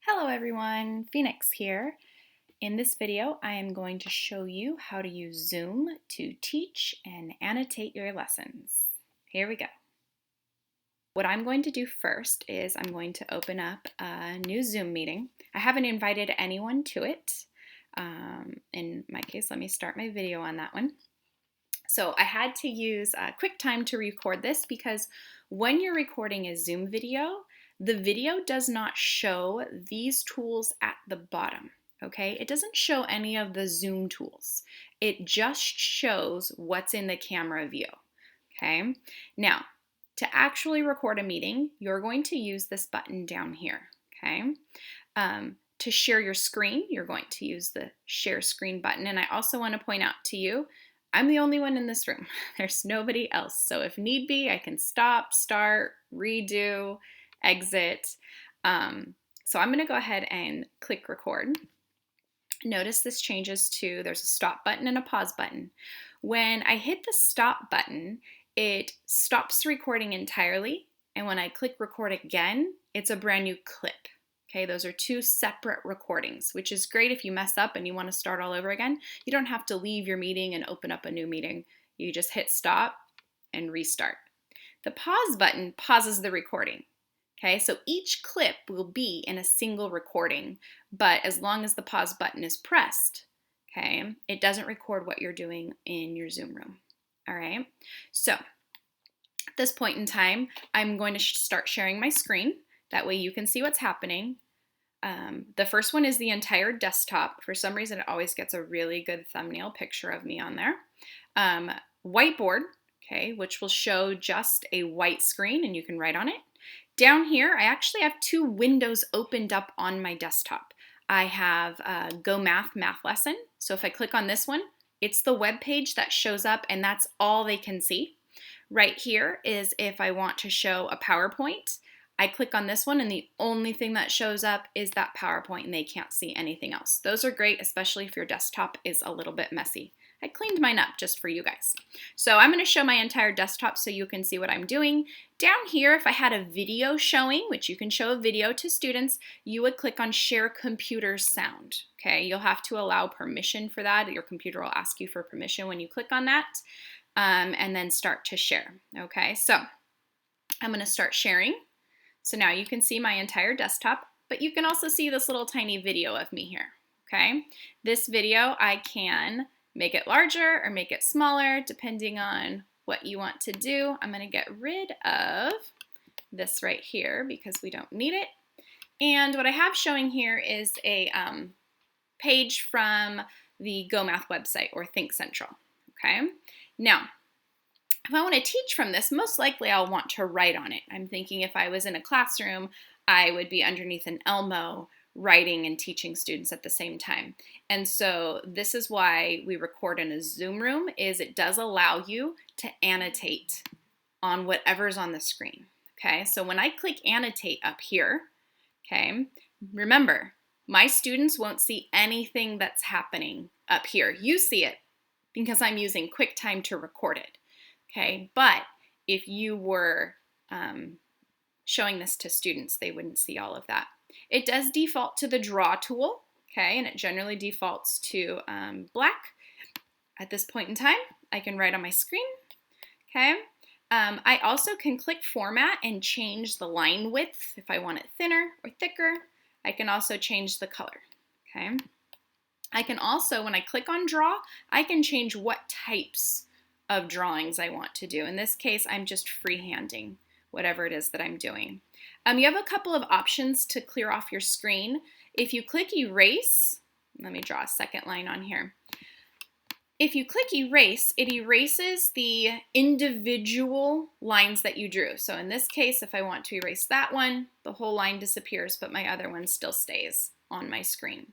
Hello everyone, Phoenix here. In this video, I am going to show you how to use Zoom to teach and annotate your lessons. Here we go. What I'm going to do first is I'm going to open up a new Zoom meeting. I haven't invited anyone to it. In my case, let me start my video on that one. So I had to use QuickTime to record this because when you're recording a Zoom video, the video does not show these tools at the bottom, okay? It doesn't show any of the Zoom tools. It just shows what's in the camera view, okay? Now, to actually record a meeting, you're going to use this button down here, okay? To share your screen, you're going to use the share screen button. And I also want to point out to you, I'm the only one in this room. There's nobody else. So if need be, I can stop, start, redo, exit. So I'm going to go ahead and click record. Notice this changes to, there's a stop button and a pause button. When I hit the stop button, it stops the recording entirely. And when I click record again, it's a brand new clip. Okay, those are two separate recordings, which is great if you mess up and you want to start all over again. You don't have to leave your meeting and open up a new meeting. You just hit stop and restart. The pause button pauses the recording. Okay, so each clip will be in a single recording, but as long as the pause button is pressed, okay, it doesn't record what you're doing in your Zoom room. All right, so at this point in time, I'm going to start sharing my screen. That way you can see what's happening. The first one is the entire desktop. For some reason, it always gets a really good thumbnail picture of me on there. Whiteboard, okay, which will show just a white screen and you can write on it. Down here, I actually have two windows opened up on my desktop. I have Go Math lesson. So if I click on this one, it's the web page that shows up and that's all they can see. Right here is if I want to show a PowerPoint. I click on this one and the only thing that shows up is that PowerPoint and they can't see anything else. Those are great, especially if your desktop is a little bit messy. I cleaned mine up just for you guys. So I'm going to show my entire desktop so you can see what I'm doing. Down here, if I had a video showing, which you can show a video to students, you would click on Share Computer Sound. Okay, you'll have to allow permission for that. Your computer will ask you for permission when you click on that, and then start to share. Okay, so I'm going to start sharing. So now you can see my entire desktop, but you can also see this little tiny video of me here, okay? This video, I can make it larger or make it smaller, depending on what you want to do. I'm gonna get rid of this right here because we don't need it. And what I have showing here is a page from the Go Math website or Think Central, okay? Now, if I want to teach from this, most likely I'll want to write on it. I'm thinking if I was in a classroom, I would be underneath an Elmo writing and teaching students at the same time. And so this is why we record in a Zoom room, is it does allow you to annotate on whatever's on the screen. Okay, so when I click annotate up here, okay, remember, my students won't see anything that's happening up here. You see it because I'm using QuickTime to record it. Okay, but if you were showing this to students, they wouldn't see all of that. It does default to the draw tool, okay, and it generally defaults to black. At this point in time, I can write on my screen, okay. I also can click format and change the line width if I want it thinner or thicker. I can also change the color, okay. I can also, when I click on draw, I can change what types of drawings I want to do. In this case, I'm just freehanding whatever it is that I'm doing. You have a couple of options to clear off your screen. If you click erase, let me draw a second line on here. If you click erase, it erases the individual lines that you drew. So in this case, if I want to erase that one, the whole line disappears, but my other one still stays on my screen.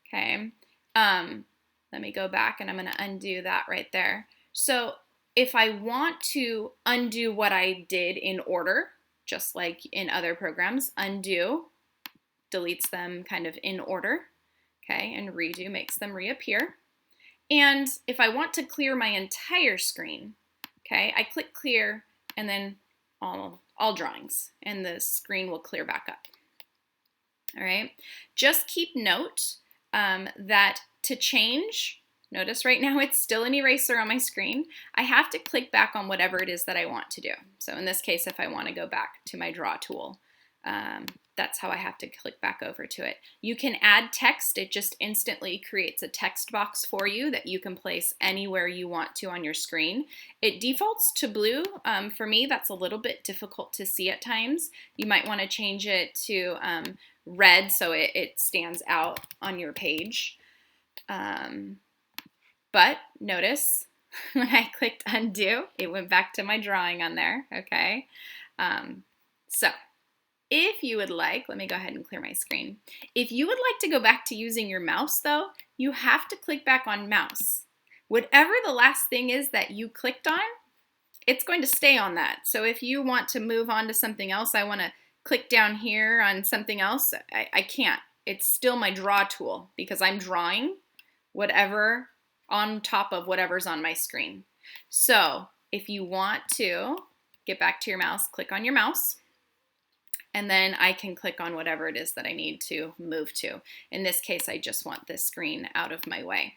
Okay, let me go back and I'm going to undo that right there. So if I want to undo what I did in order, just like in other programs, undo deletes them kind of in order, okay, and redo makes them reappear. And if I want to clear my entire screen, okay, I click clear and then all drawings, and the screen will clear back up. All right, just keep note that to change, notice right now it's still an eraser on my screen. I have to click back on whatever it is that I want to do. So in this case, if I want to go back to my draw tool, that's how I have to click back over to it. You can add text. It just instantly creates a text box for you that you can place anywhere you want to on your screen. It defaults to blue. For me, that's a little bit difficult to see at times. You might want to change it to red so it stands out on your page. But notice when I clicked undo, it went back to my drawing on there, okay? So if you would like, let me go ahead and clear my screen. If you would like to go back to using your mouse though, you have to click back on mouse. Whatever the last thing is that you clicked on, it's going to stay on that. So if you want to move on to something else, I want to click down here on something else, I can't. It's still my draw tool because I'm drawing whatever on top of whatever's on my screen. So if you want to get back to your mouse, click on your mouse, and then I can click on whatever it is that I need to move to. In this case, I just want this screen out of my way.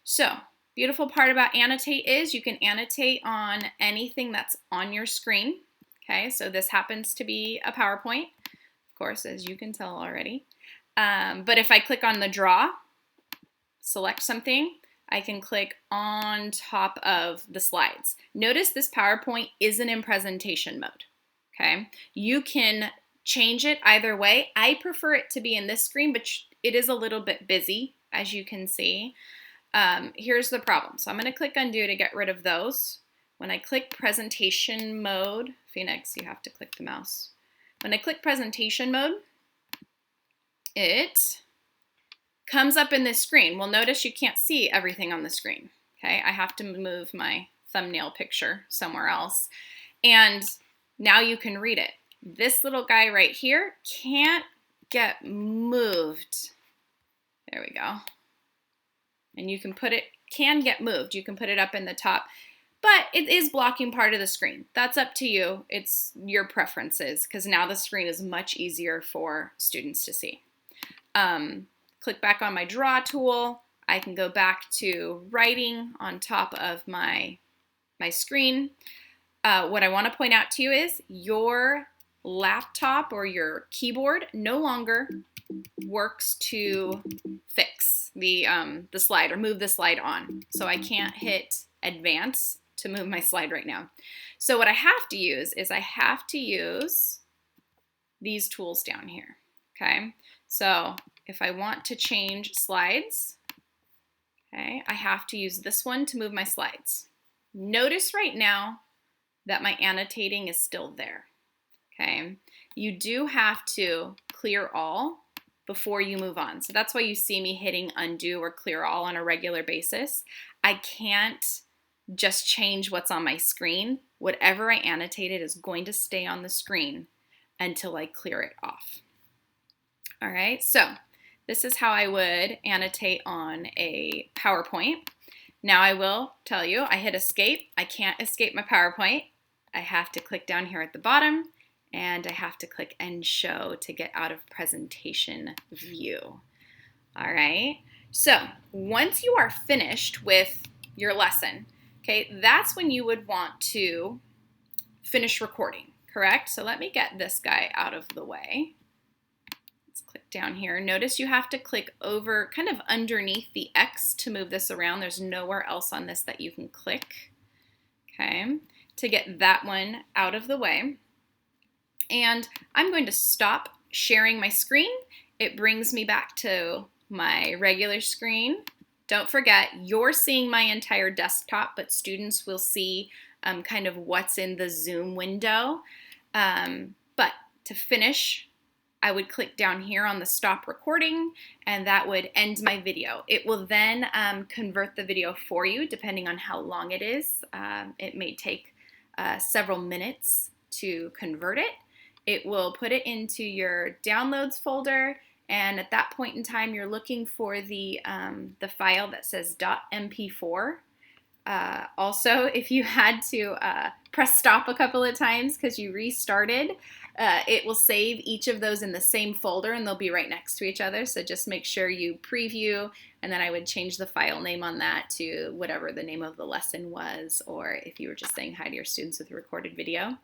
So, beautiful part about Annotate is you can annotate on anything that's on your screen. Okay, so this happens to be a PowerPoint, of course, as you can tell already. But if I click on the draw, select something, I can click on top of the slides. Notice this PowerPoint isn't in presentation mode. Okay, you can change it either way. I prefer it to be in this screen, but it is a little bit busy, as you can see. Here's the problem. So I'm going to click undo to get rid of those. When I click presentation mode, Phoenix, you have to click the mouse. When I click presentation mode, it comes up in this screen. Well, notice you can't see everything on the screen. Okay, I have to move my thumbnail picture somewhere else. And now you can read it. This little guy right here can't get moved. There we go. And you can put it, can get moved. You can put it up in the top, but it is blocking part of the screen. That's up to you. It's your preferences because now the screen is much easier for students to see. Click back on my draw tool. I can go back to writing on top of my screen. What I want to point out to you is your laptop or your keyboard no longer works to fix the slide or move the slide on. So I can't hit advance to move my slide right now. So what I have to use is I have to use these tools down here, okay? So if I want to change slides, okay, I have to use this one to move my slides. Notice right now that my annotating is still there, okay? You do have to clear all before you move on. So that's why you see me hitting undo or clear all on a regular basis. I can't just change what's on my screen. Whatever I annotated is going to stay on the screen until I clear it off. All right, so this is how I would annotate on a PowerPoint. Now I will tell you, I hit escape. I can't escape my PowerPoint. I have to click down here at the bottom and I have to click End Show to get out of presentation view. All right, so once you are finished with your lesson, okay, that's when you would want to finish recording, correct? So let me get this guy out of the way. Let's click down here. Notice you have to click over kind of underneath the X to move this around. There's nowhere else on this that you can click, okay, to get that one out of the way. And I'm going to stop sharing my screen. It brings me back to my regular screen. Don't forget, you're seeing my entire desktop, but students will see kind of what's in the Zoom window. But to finish, I would click down here on the stop recording, and that would end my video. It will then convert the video for you, depending on how long it is. It may take several minutes to convert it. It will put it into your downloads folder, and at that point in time, you're looking for the file that says .mp4. Also, if you had to press stop a couple of times because you restarted, It will save each of those in the same folder, and they'll be right next to each other. So just make sure you preview, and then I would change the file name on that to whatever the name of the lesson was, or if you were just saying hi to your students with a recorded video.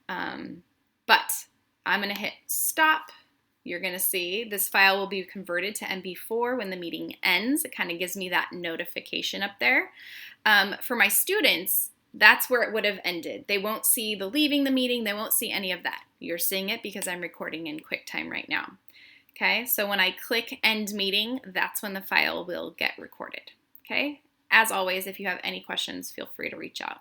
But I'm going to hit stop. You're going to see this file will be converted to MP4 when the meeting ends. It kind of gives me that notification up there. For my students, that's where it would have ended. They won't see the leaving the meeting. They won't see any of that. You're seeing it because I'm recording in QuickTime right now. Okay, so when I click End Meeting, that's when the file will get recorded. Okay, as always, if you have any questions, feel free to reach out.